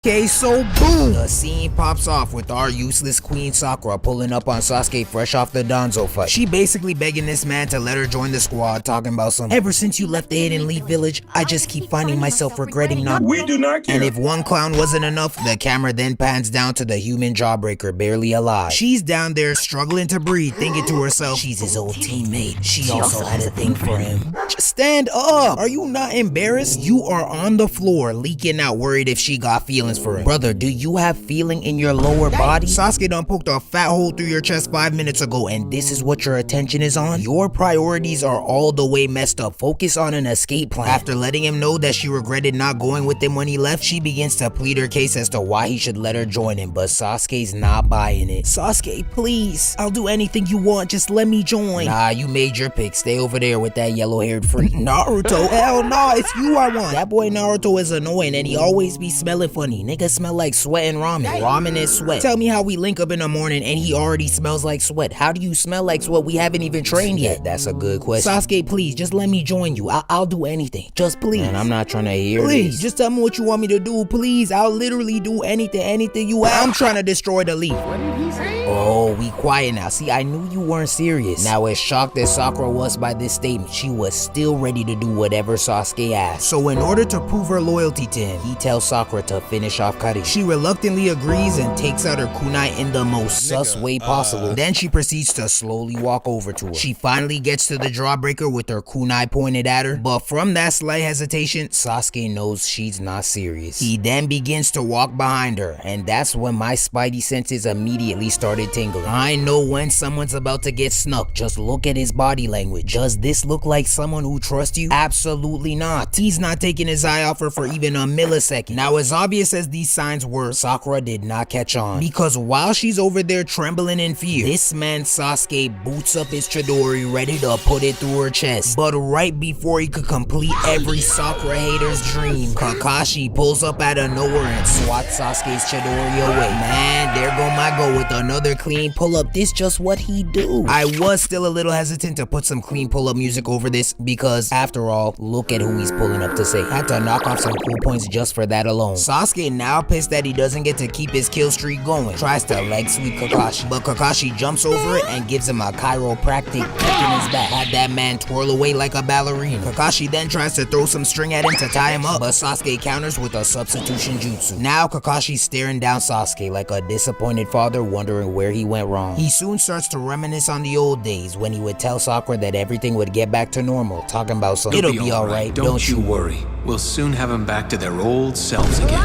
Okay, so boom! The scene pops off with our useless queen Sakura pulling up on Sasuke fresh off the Danzo fight. She basically begging this man to let her join the squad, talking about some, ever since you left the Hidden Leaf Village, I just keep finding myself regretting not— We do not care. And if one clown wasn't enough, the camera then pans down to the human jawbreaker barely alive. She's down there struggling to breathe, thinking to herself, she's his old teammate. She also had a thing for him. Just stand up! Are you not embarrassed? You are on the floor, leaking out, worried if she got feelings for him. Brother, do you have feeling in your lower body? Sasuke done poked a fat hole through your chest 5 minutes ago, and this is what your attention is on? Your priorities are all the way messed up. Focus on an escape plan. After letting him know that she regretted not going with him when he left, she begins to plead her case as to why he should let her join him, but Sasuke's not buying it. Sasuke, please, I'll do anything you want, just let me join. Nah, you made your pick. Stay over there with that yellow-haired freak. Naruto, hell nah, it's you I want. That boy Naruto is annoying and he always be smelling funny. Niggas smell like sweat and ramen. Ramen is sweat. Tell me how we link up in the morning and he already smells like sweat. How do you smell like sweat? We haven't even trained yet. That's a good question. Sasuke, please, just let me join you. I'll do anything. Just please. Man, I'm not trying to hear Please, just tell me what you want me to do. Please, I'll literally do anything you ask. I'm trying to destroy the leaf. What did he say? Oh, we quiet now. See, I knew you weren't serious. Now, as shocked as Sakura was by this statement, she was still ready to do whatever Sasuke asked. So in order to prove her loyalty to him, he tells Sakura to finish off Kari. She reluctantly agrees and takes out her kunai in the most sus way possible. Then she proceeds to slowly walk over to her. She finally gets to the jawbreaker with her kunai pointed at her, but from that slight hesitation, Sasuke knows she's not serious. He then begins to walk behind her, and that's when my spidey senses immediately started tingling. I know when someone's about to get snuck. Just look at his body language. Does this look like someone who trusts you? Absolutely not. He's not taking his eye off her for even a millisecond. Now, as obvious as these signs were, Sakura did not catch on, because while she's over there trembling in fear, this man Sasuke boots up his Chidori ready to put it through her chest. But right before he could complete every Sakura hater's dream, Kakashi pulls up out of nowhere and swats Sasuke's Chidori away. Man, there go my go with another clean pull-up. This just what he do. I was still a little hesitant to put some clean pull-up music over this because, after all, look at who he's pulling up to say. Had to knock off some cool points just for that alone. Sasuke, now pissed that he doesn't get to keep his kill streak going, tries to leg sweep Kakashi, but Kakashi jumps over it and gives him a chiropractic kick in his back. Had that man twirl away like a ballerina. Kakashi then tries to throw some string at him to tie him up, but Sasuke counters with a substitution jutsu. Now Kakashi's staring down Sasuke like a disappointed father wondering where he went wrong. He soon starts to reminisce on the old days when he would tell Sakura that everything would get back to normal, talking about some, it'll be alright, don't you worry. We'll soon have them back to their old selves again.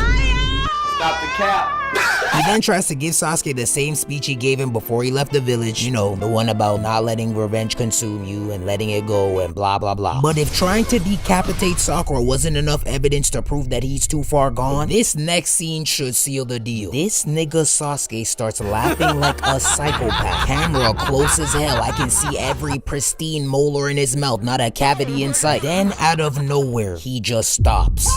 Stop the cap. He then tries to give Sasuke the same speech he gave him before he left the village, you know, the one about not letting revenge consume you and letting it go and blah blah blah. But if trying to decapitate Sakura wasn't enough evidence to prove that he's too far gone, this next scene should seal the deal. This nigga Sasuke starts laughing like a psychopath. Camera close as hell, I can see every pristine molar in his mouth, not a cavity in sight. Then out of nowhere, he just stops.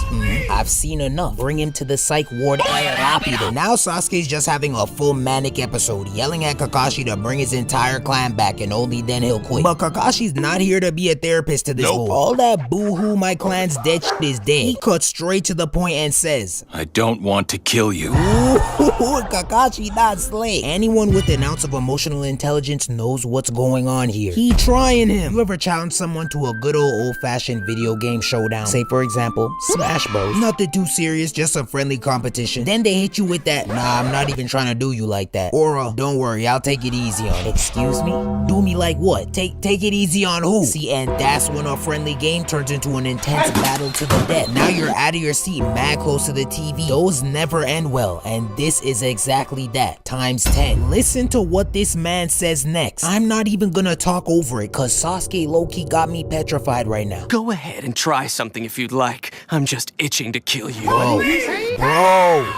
I've seen enough. Bring him to the psych ward rápido. Now Sasuke's just having a full manic episode, yelling at Kakashi to bring his entire clan back and only then he'll quit. But Kakashi's not here to be a therapist to this boy. All that boo-hoo my clan's dead shit is dead. He cuts straight to the point and says, I don't want to kill you. Ooh, Kakashi not slay. Anyone with an ounce of emotional intelligence knows what's going on here. He trying him. You ever challenge someone to a good old-fashioned video game showdown? Say for example, Smash Bros. Nothing too serious, just some friendly competition. Then they hit you with that, nah, I'm not even trying to do you like that. Or don't worry, I'll take it easy on. Excuse me? Do me like what? Take it easy on who? See, and that's when a friendly game turns into an intense battle to the death. Now you're out of your seat, mad close to the TV. Those never end well, and this is exactly that, times 10. Listen to what this man says next. I'm not even gonna talk over it, cause Sasuke low-key got me petrified right now. Go ahead and try something if you'd like. I'm just itching to kill you. Bro,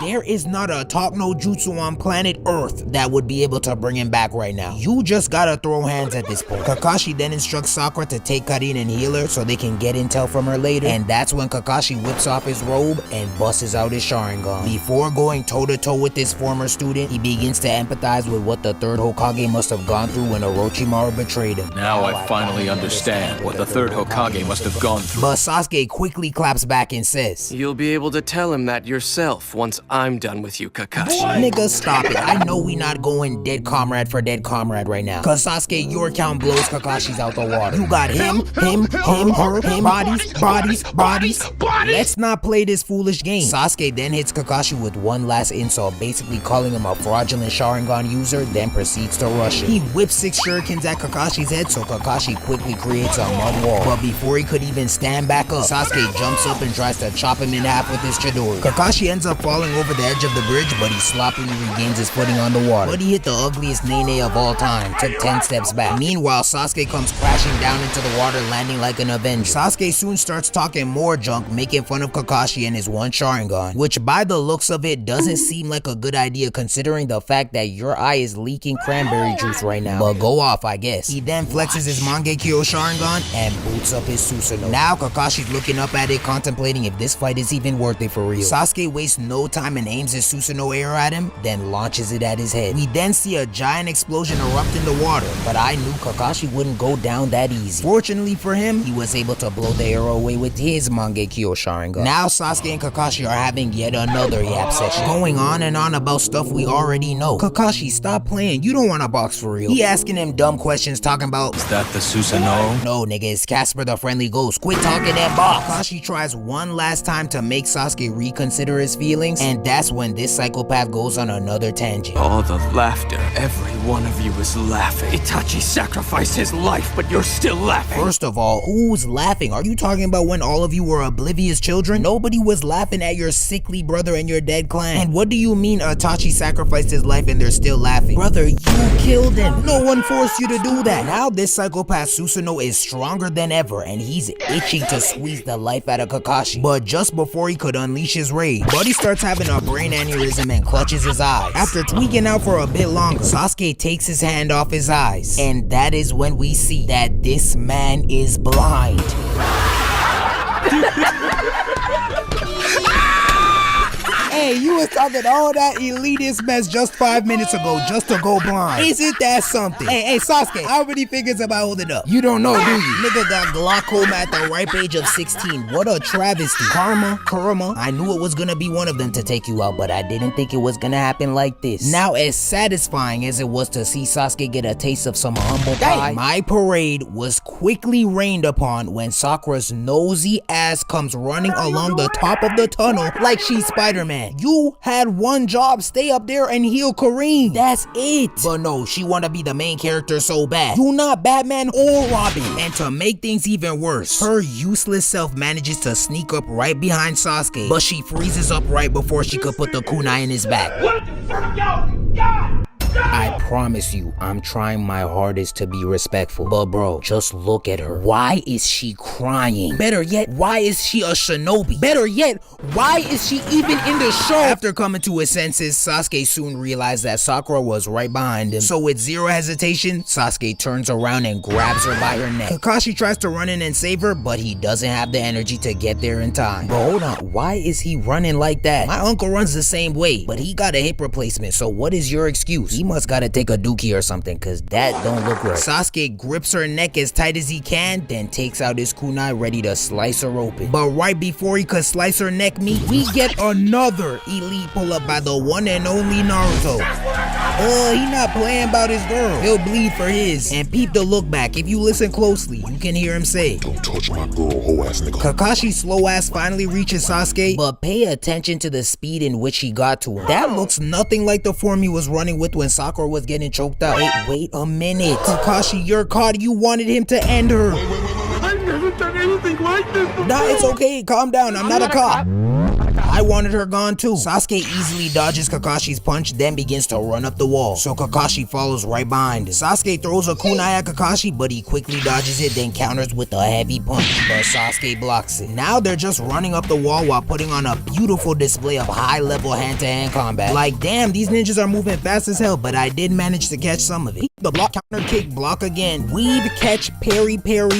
there is not a talk no jutsu on planet Earth that would be able to bring him back right now. You just gotta throw hands at this point. Kakashi then instructs Sakura to take Karin and heal her so they can get intel from her later, and that's when Kakashi whips off his robe and busts out his Sharingan. Before going toe-to-toe with his former student, he begins to empathize with what the third Hokage must have gone through when Orochimaru betrayed him. Now I finally understand what the third Hokage must have gone through. But Sasuke quickly claps back and says, You'll be able to tell him that yourself. yourself once I'm done with you, Kakashi. Nigga, stop it. I know we not going dead comrade for dead comrade right now. Cause Sasuke, your count blows Kakashi's out the water. You got him, her, bodies. Let's not play this foolish game. Sasuke then hits Kakashi with one last insult, basically calling him a fraudulent Sharingan user, then proceeds to rush him. He whips 6 shurikens at Kakashi's head, so Kakashi quickly creates a mud wall. But before he could even stand back up, Sasuke jumps up and tries to chop him in half with his Chidori. Kakashi ends up falling over the edge of the bridge, but he sloppily regains his footing on the water. But he hit the ugliest Nene of all time, took 10 steps back. Meanwhile, Sasuke comes crashing down into the water, landing like an Avenger. Sasuke soon starts talking more junk, making fun of Kakashi and his one Sharingan, which by the looks of it doesn't seem like a good idea considering the fact that your eye is leaking cranberry juice right now. But go off, I guess. He then flexes his Mangekyo Sharingan and boots up his Susanoo. Now Kakashi's looking up at it, contemplating if this fight is even worth it for real. Sasuke wastes no time and aims his Susanoo arrow at him, then launches it at his head. We then see a giant explosion erupt in the water, but I knew Kakashi wouldn't go down that easy. Fortunately for him, he was able to blow the arrow away with his Mangekyo Sharingan. Now Sasuke and Kakashi are having yet another yap session, going on and on about stuff we already know. Kakashi, stop playing. You don't want to box for real. He asking him dumb questions talking about, Is that the Susanoo? no nigga, it's Casper the Friendly Ghost. Quit talking and box. Kakashi tries one last time to make Sasuke reconsider his feelings, and that's when this psychopath goes on another tangent. All the laughter, every one of you is laughing. Itachi sacrificed his life, but you're still laughing. First of all, who's laughing? Are you talking about when all of you were oblivious children? Nobody was laughing at your sickly brother and your dead clan. And what do you mean Itachi sacrificed his life and they're still laughing? Brother, you killed him. No one forced you to do that. Now this psychopath Susanoo is stronger than ever and he's itching to squeeze the life out of Kakashi. But just before he could unleash his rage, Buddy starts having a brain aneurysm and clutches his eyes. After tweaking out for a bit longer, Sasuke takes his hand off his eyes. And that is when we see that this man is blind. Hey, you was talking all that elitist mess just 5 minutes ago just to go blind. Isn't that something? Hey, Sasuke, how many figures am I holding up? You don't know, do you? Nigga got glaucoma at the ripe age of 16. What a travesty. Kurama. I knew it was gonna be one of them to take you out, but I didn't think it was gonna happen like this. Now, as satisfying as it was to see Sasuke get a taste of some humble pie, my parade was quickly rained upon when Sakura's nosy ass comes running along the top of the tunnel like she's Spider-Man. You had one job, stay up there and heal Kareem. That's it. But no, she wanna be the main character so bad. You not Batman or Robin. And to make things even worse, her useless self manages to sneak up right behind Sasuke, but she freezes up right before she could put the kunai in his back. What the fuck, yo? God! I promise you, I'm trying my hardest to be respectful. But bro, just look at her. Why is she crying? Better yet, why is she a shinobi? Better yet, why is she even in the show? After coming to his senses, Sasuke soon realized that Sakura was right behind him. So with zero hesitation, Sasuke turns around and grabs her by her neck. Kakashi tries to run in and save her, but he doesn't have the energy to get there in time. But hold on, why is he running like that? My uncle runs the same way, but he got a hip replacement, so what is your excuse? He must gotta take a dookie or something, cause that don't look right. Sasuke grips her neck as tight as he can, then takes out his kunai ready to slice her open. But right before he could slice her neck meat, we get another elite pull up by the one and only Naruto. He not playing about his girl. He'll bleed for his. And peep the look back. If you listen closely, you can hear him say, "Don't touch my girl, hoe ass nigga." Kakashi's slow ass finally reaches Sasuke, but pay attention to the speed in which he got to him. That looks nothing like the form he was running with when Sakura was getting choked out. Wait a minute. Kakashi, you're caught. You wanted him to end her. I've never done anything like this before. Nah, it's okay. Calm down. I'm not a cop. I wanted her gone too. Sasuke easily dodges Kakashi's punch, then begins to run up the wall, so Kakashi follows right behind him. Sasuke throws a kunai at Kakashi, but he quickly dodges it, then counters with a heavy punch, but Sasuke blocks it. Now they're just running up the wall while putting on a beautiful display of high-level hand-to-hand combat. Like, damn, these ninjas are moving fast as hell, but I did manage to catch some of it. The block, counter kick, block again. Weave, catch, parry,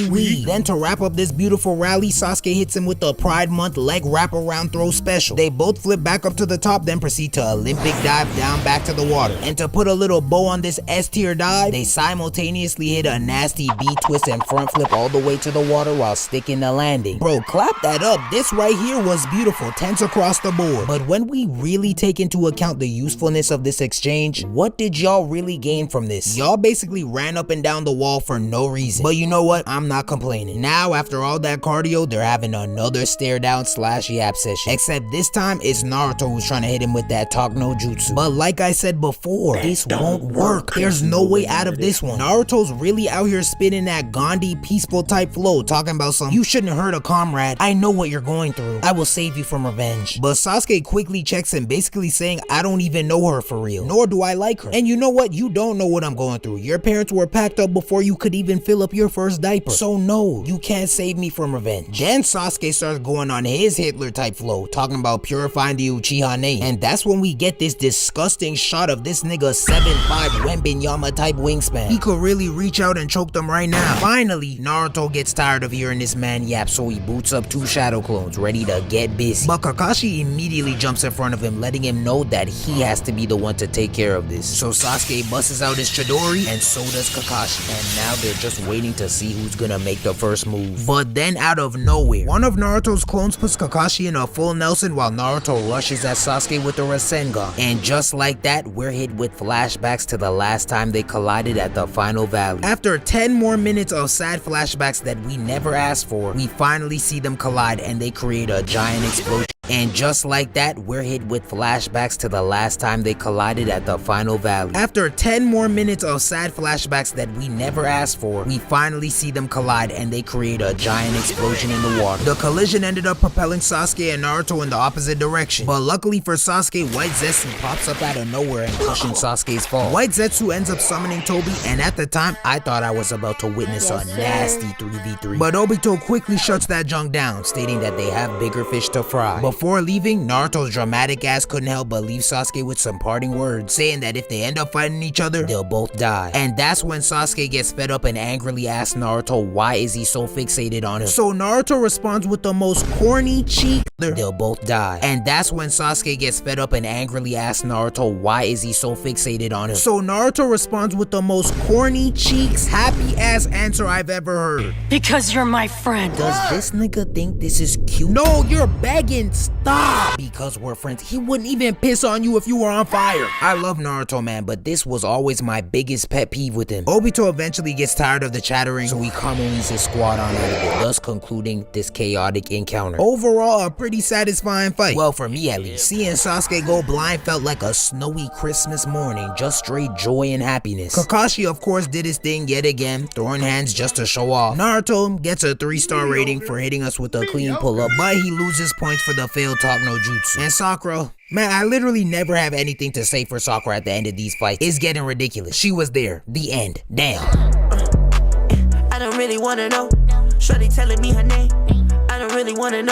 weave. Then to wrap up this beautiful rally, Sasuke hits him with the Pride Month leg wrap around throw special. special. They both flip back up to the top, then proceed to Olympic dive down back to the water. And to put a little bow on this S tier dive, they simultaneously hit a nasty B twist and front flip all the way to the water while sticking the landing. Bro, clap that up. This right here was beautiful, tense across the board. But when we really take into account the usefulness of this exchange, what did y'all really gain from this? Y'all basically ran up and down the wall for no reason. But you know what? I'm not complaining. Now, after all that cardio, they're having another stare down / yap session. Except this time, it's Naruto who's trying to hit him with that talk no jutsu. But like I said before, this won't work. There's no way out of this one. Naruto's really out here spitting that Gandhi peaceful type flow, talking about some, you shouldn't hurt a comrade. I know what you're going through. I will save you from revenge. But Sasuke quickly checks him, basically saying, I don't even know her for real, nor do I like her. And you know what? You don't know what I'm going through. Your parents were packed up before you could even fill up your first diaper. So no, you can't save me from revenge. Then Sasuke starts going on his Hitler type flow, talking about purifying the Uchiha name. And that's when we get this disgusting shot of this nigga 7'5" Wembenyama type wingspan. He could really reach out and choke them right now. Finally, Naruto gets tired of hearing this man yap, so he boots up 2 shadow clones, ready to get busy. But Kakashi immediately jumps in front of him, letting him know that he has to be the one to take care of this. So Sasuke busts out his Chidori, and so does Kakashi. And now they're just waiting to see who's gonna make the first move. But then out of nowhere, one of Naruto's clones puts Kakashi in a full Nelson while Naruto rushes at Sasuke with the Rasengan. And just like that, we're hit with flashbacks to the last time they collided at the final valley. After 10 more minutes of sad flashbacks that we never asked for, we finally see them collide and they create a giant explosion. And just like that, we're hit with flashbacks to the last time they collided at the final valley. After 10 more minutes of sad flashbacks that we never asked for, we finally see them collide and they create a giant explosion in the water. The collision ended up propelling Sasuke and Naruto in the opposite direction. But luckily for Sasuke, White Zetsu pops up out of nowhere and cushions Sasuke's fall. White Zetsu ends up summoning Tobi, and at the time, I thought I was about to witness a nasty 3v3. But Obito quickly shuts that junk down, stating that they have bigger fish to fry. Before leaving, Naruto's dramatic ass couldn't help but leave Sasuke with some parting words, saying that if they end up fighting each other, they'll both die. And that's when Sasuke gets fed up and angrily asks Naruto why is he so fixated on him. So Naruto responds with the most corny cheek, they'll both die. And that's when Sasuke gets fed up and angrily asks Naruto why is he so fixated on him. So Naruto responds with the most corny cheeks, happy ass answer I've ever heard. Because you're my friend. Does this nigga think this is cute? No, you're begging. Stop! Because we're friends. He wouldn't even piss on you if you were on fire. I love Naruto, man, but this was always my biggest pet peeve with him. Obito eventually gets tired of the chattering, so he commonlies his squad on out of it, thus concluding this chaotic encounter. Overall, a pretty satisfying fight. Well, for me at least. Seeing Sasuke go blind felt like a snowy Christmas morning, just straight joy and happiness. Kakashi, of course, did his thing yet again, throwing hands just to show off. Naruto gets a 3-star rating for hitting us with a clean pull-up, but he loses points for the failed talk no jutsu. And Sakura, man, I literally never have anything to say for Sakura at the end of these fights. It's getting ridiculous. She was there. The end. Damn. I don't really wanna know. Shorty telling me her name. I don't really wanna know.